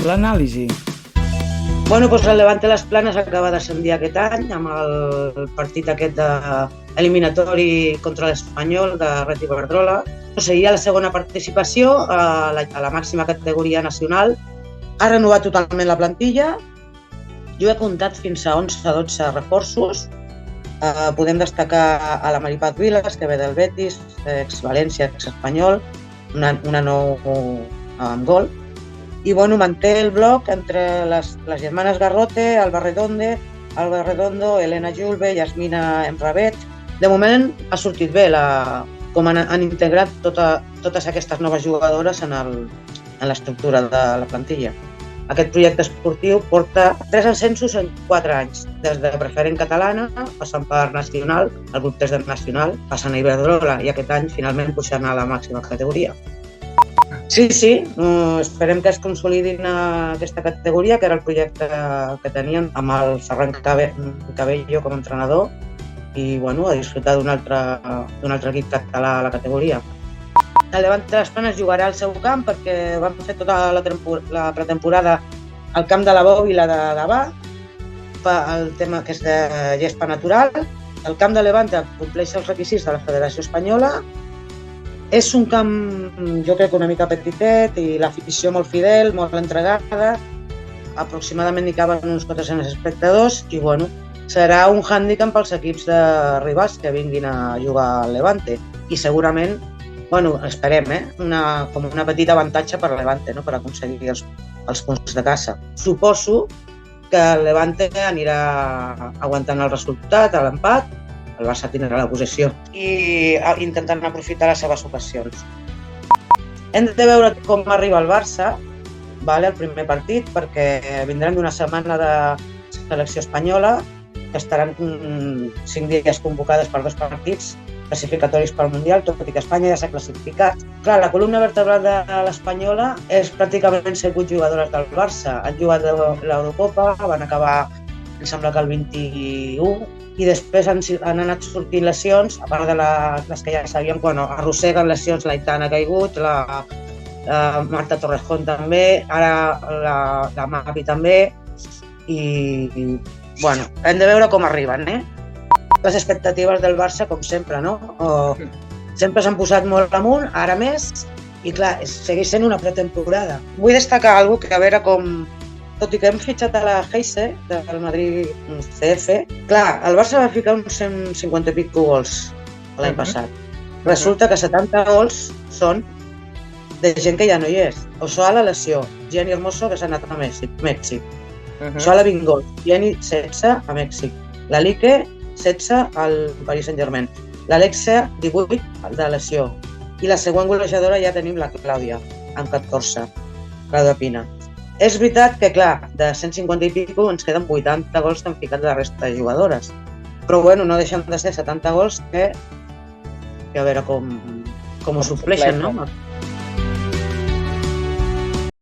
l'anàlisi. Bueno, doncs el Levante Las Planes acaba d'ascendir aquest any amb el partit aquest eliminatori contra l'Espanyol de Ret Iberdrola. Seria la segona participació a la màxima categoria nacional. Ha renovat totalment la plantilla. Jo he comptat fins a 11-12 reforços. Podem destacar a la Maripaz Vilas, que ve del Betis, ex-València, ex-Espanyol, una nou amb gol. I bueno, manté el bloc entre les germanes Garrote, Alba Redondo, Elena Julve, Yasmina Emravet. De moment ha sortit bé com han integrat totes aquestes noves jugadores en l'estructura de la plantilla. Aquest projecte esportiu porta 3 ascensos en 4 anys, des de preferent catalana, passant per nacional, el grup 3 de nacional, passant a Iberdrola i aquest any finalment pujant a la màxima categoria. Sí, esperem que es consolidin aquesta categoria, que era el projecte que tenien amb el Ferran Cabello com a entrenador, i bueno, a disfrutar d'un altre equip català a la categoria. El Levante Las Planes jugarà al seu camp perquè vam fer tota la pretemporada al camp de la Bòbila de Gavà, el tema que és de gespa natural. El camp de Levante compleix els requisits de la Federació Espanyola. És un camp, jo crec, una mica petitet i l'afició molt fidel, molt entregada. Aproximadament hi caben uns 400 espectadors i bueno, serà un hàndicap pels equips de rivals que vinguin a jugar al Levante. I segurament, bueno, esperem, com una petita avantatge per al Levante, per aconseguir els punts de casa. Suposo que el Levante anirà aguantant el resultat, l'empat, el Barça tindrà la possessió i intentant aprofitar les seves ocasions. Hem de veure com arriba el Barça, el primer partit, perquè vindran d'una setmana de selecció espanyola, que estaran 5 dies convocades per 2 partits classificatoris pel Mundial, tot i que Espanya ja s'ha classificat. Clar, la columna vertebral de l'Espanyola és pràcticament 7-8 jugadores del Barça. Han jugat l'Eurocopa, van acabar, em sembla que el 21, i després han anat sortint lesions, a part de les que ja sabíem, arrosseguen lesions, l'Aitana ha caigut, la Marta Torrejón també, ara la Mavi també, i bueno, hem de veure com arriben, Les expectatives del Barça, com sempre, sempre s'han posat molt amunt, ara més, i clar, segueix sent una pretemporada. Vull destacar alguna cosa, que a veure com, tot i que hem fitxat a la Heise, del Madrid CF, clar, el Barça va ficar uns 150 i pico gols l'any passat. Resulta que 70 gols són de gent que ja no hi és. Osoala, lesió. Jenny Hermoso, que s'ha anat a Mèxic. Osoala, 20 gols. Jenny, 16 a Mèxic. La Lique, 16 al Paris Saint-Germain. L'Alexia, 18 de lesió. I la següent golejadora ja tenim la Clàudia, amb 14, Clàudia Pina. És veritat que, clar, de 150 i pico ens queden 80 gols que han ficat la resta de jugadores. Però bueno, no deixen de ser 70 gols que a veure com ho supleixen, no?